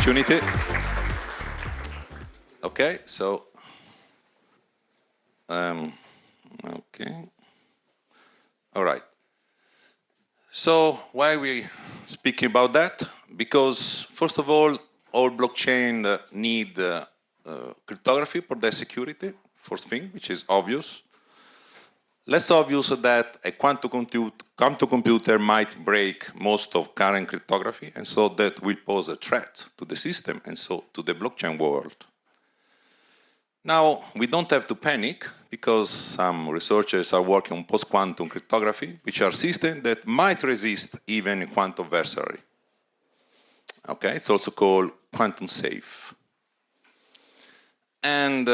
opportunity. Okay, so, okay. All right. So why are we speaking about that? Because first of all blockchain need cryptography for their security, first thing, which is obvious. Less obvious that a quantum computer might break most of current cryptography, and so that will pose a threat to the system and so to the blockchain world. Now, we don't have to panic, because some researchers are working on post-quantum cryptography, which are systems that might resist even a quantum adversary. Okay, it's also called quantum safe. And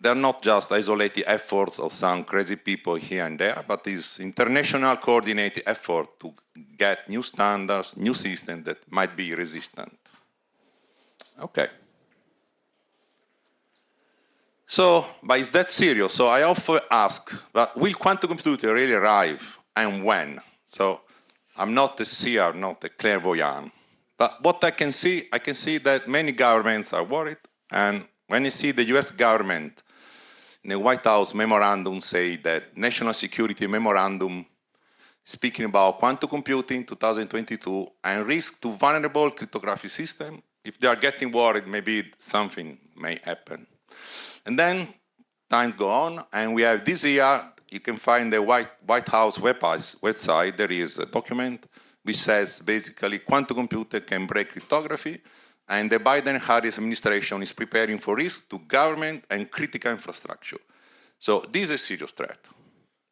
they're not just isolated efforts of some crazy people here and there, but it's international coordinated effort to get new standards, new systems that might be resistant. Okay. So, but is that serious? So I often ask, but will quantum computing really arrive, and when? So I'm not a seer, not a clairvoyant. But what I can see that many governments are worried, and when you see the US government in the White House memorandum say that national security memorandum speaking about quantum computing 2022 and risk to vulnerable cryptographic system, if they are getting worried, maybe something may happen. And then times go on, and we have this year, you can find the White House website, there is a document which says basically quantum computer can break cryptography, and the Biden-Harris administration is preparing for risk to government and critical infrastructure. So this is a serious threat.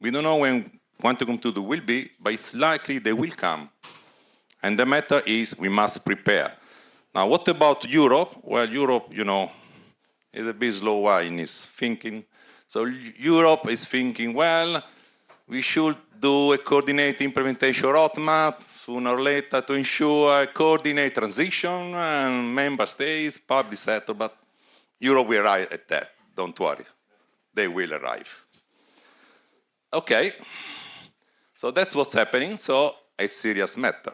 We don't know when quantum computer will be, but it's likely they will come. And the matter is we must prepare. Now, what about Europe? Well, Europe, you know, is a bit slower in its thinking. So Europe is thinking, well, we should do a coordinated implementation roadmap sooner or later to ensure a coordinated transition and member states, public sector, but Europe will arrive at that, don't worry. They will arrive. Okay, so that's what's happening, so it's a serious matter.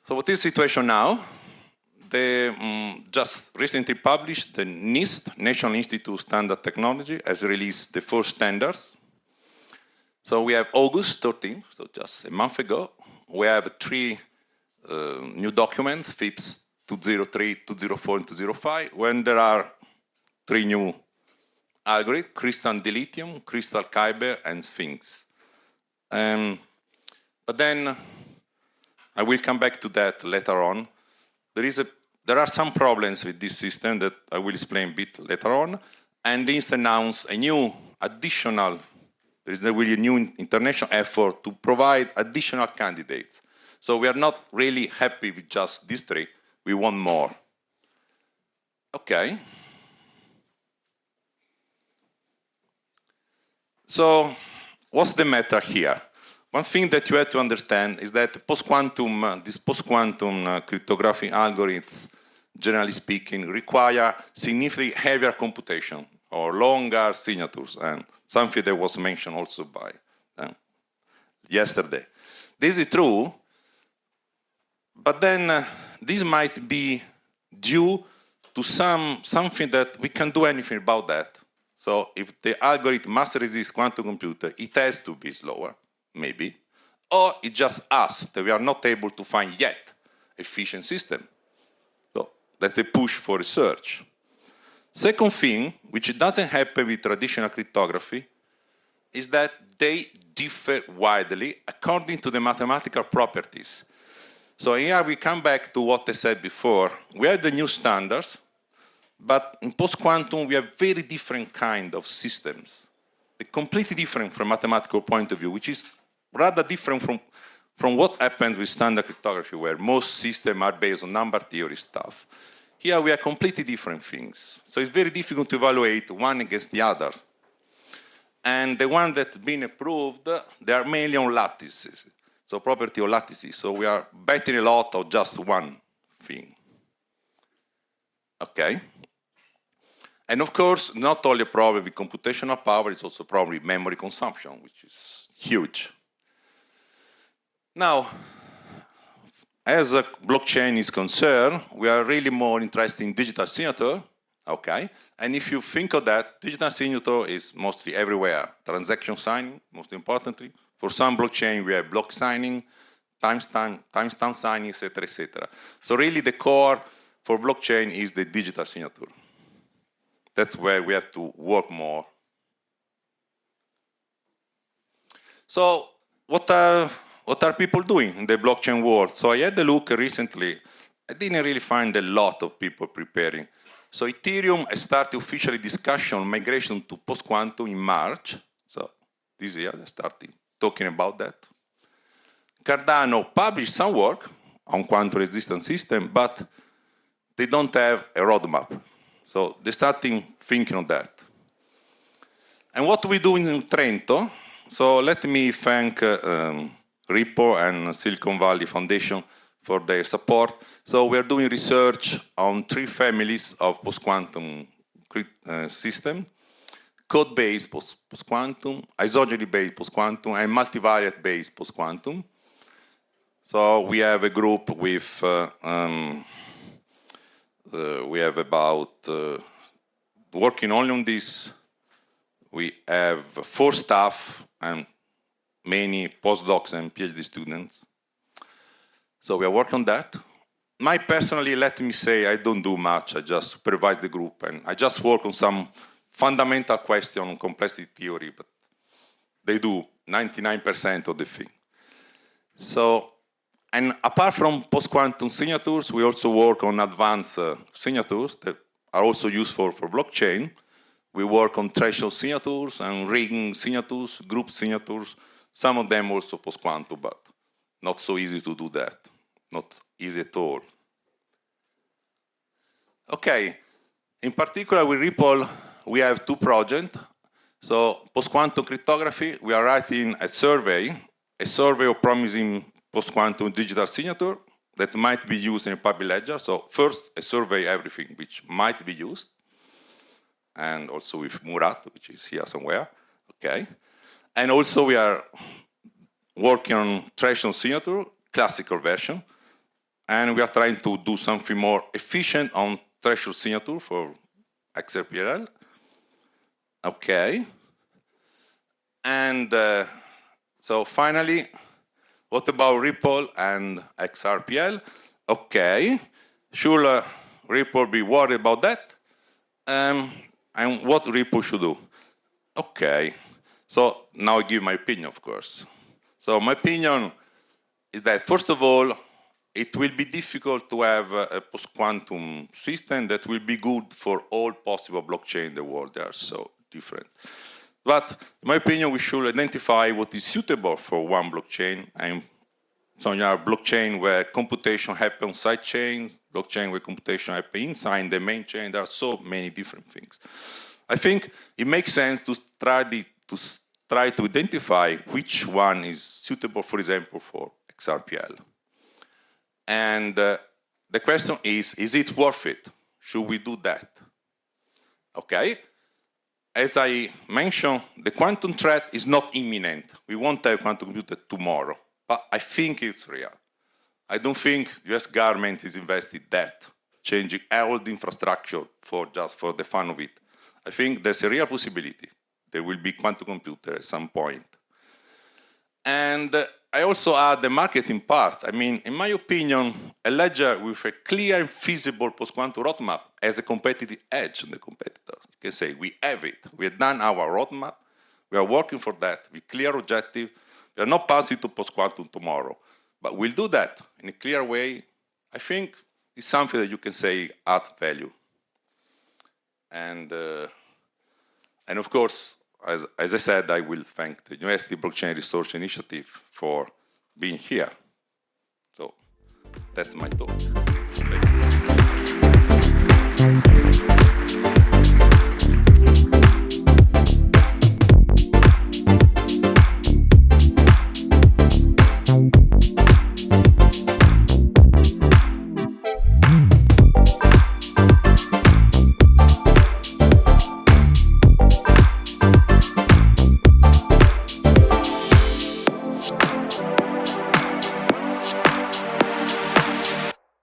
So what is the situation now? They just recently published the NIST, National Institute of Standard Technology, has released the first standards. So we have August 13th, so just a month ago. We have 3 new documents, FIPS 203, 204, and 205, when there are 3 new algorithms, Crystal Dilithium, Crystal Kyber, and Sphinx. But then I will come back to that later on. There are some problems with this system that I will explain a bit later on, and NIST announced a new additional, there is a really new international effort to provide additional candidates. So we are not really happy with just these 3, we want more. Okay. So what's the matter here? One thing that you have to understand is that these post-quantum cryptographic algorithms, generally speaking, require significantly heavier computation or longer signatures, and something that was mentioned also by yesterday. This is true, but then this might be due to something that we can't do anything about that. So if the algorithm must resist quantum computer, it has to be slower. Maybe, or it's just us that we are not able to find yet efficient system. So that's a push for research. Second thing, which doesn't happen with traditional cryptography, is that they differ widely according to the mathematical properties. So here we come back to what I said before. We have the new standards, but in post-quantum we have very different kind of systems. They're completely different from a mathematical point of view, which is rather different from what happens with standard cryptography, where most systems are based on number theory stuff. Here we have completely different things. So it's very difficult to evaluate one against the other. And the one that's been approved, they are mainly on lattices. So property of lattices. So we are betting a lot on just one thing. Okay. And of course, not only a problem with computational power, it's also a problem with memory consumption, which is huge. Now, as a blockchain is concerned, we are really more interested in digital signature, okay? And if you think of that, digital signature is mostly everywhere. Transaction signing, most importantly. For some blockchain, we have block signing, timestamp signing, etc., etc. So really the core for blockchain is the digital signature. That's where we have to work more. So what are people doing in the blockchain world? So I had a look recently. I didn't really find a lot of people preparing. So Ethereum has started officially discussion on migration to post-quantum in March. So this year they started talking about that. Cardano published some work on quantum resistant system, but they don't have a roadmap. So they started thinking on that. And what we do in Trento, so let me thank Repo and Silicon Valley Foundation for their support. So we are doing research on 3 families of post-quantum system: code-based post-quantum, isogeny-based post-quantum, and multivariate-based post-quantum. So we have a group with, we have about, working only on this, we have 4 staff and many postdocs and PhD students. So we are working on that. Personally, let me say, I don't do much. I just supervise the group, and I just work on some fundamental question on complexity theory, but they do 99% of the thing. So, and apart from post-quantum signatures, we also work on advanced signatures that are also useful for blockchain. We work on threshold signatures and ring signatures, group signatures, some of them also post-quantum, but not so easy to do that. Not easy at all. Okay, in particular with Ripple, we have 2 projects. So post-quantum cryptography, we are writing a survey of promising post-quantum digital signature that might be used in a public ledger. So first, a survey everything which might be used, and also with Murat, which is here somewhere, okay. And also we are working on threshold signature, classical version, and we are trying to do something more efficient on threshold signature for XRPL. Okay. And so finally, what about Ripple and XRPL? Okay, should Ripple be worried about that? And what Ripple should do? Okay, so now I give my opinion, of course. So my opinion is that, first of all, it will be difficult to have a post-quantum system that will be good for all possible blockchains in the world. They are so different. But in my opinion, we should identify what is suitable for one blockchain. And so you have blockchain where computation happens on side chains, blockchain where computation happens inside the main chain. There are so many different things. I think it makes sense to try to identify which one is suitable, for example, for XRPL. And the question is it worth it? Should we do that? Okay. As I mentioned, the quantum threat is not imminent. We won't have quantum computer tomorrow, but I think it's real. I don't think the US government is invested that, changing all the infrastructure just for the fun of it. I think there's a real possibility there will be quantum computer at some point. And I also add the marketing part. I mean, in my opinion, a ledger with a clear and feasible post-quantum roadmap has a competitive edge on the competitors. You can say, we have it. We have done our roadmap. We are working for that with clear objective. We are not passing to post-quantum tomorrow. But we'll do that in a clear way. I think it's something that you can say adds value. And of course, as I said, I will thank the University Blockchain Research Initiative for being here. So that's my talk. Thank you.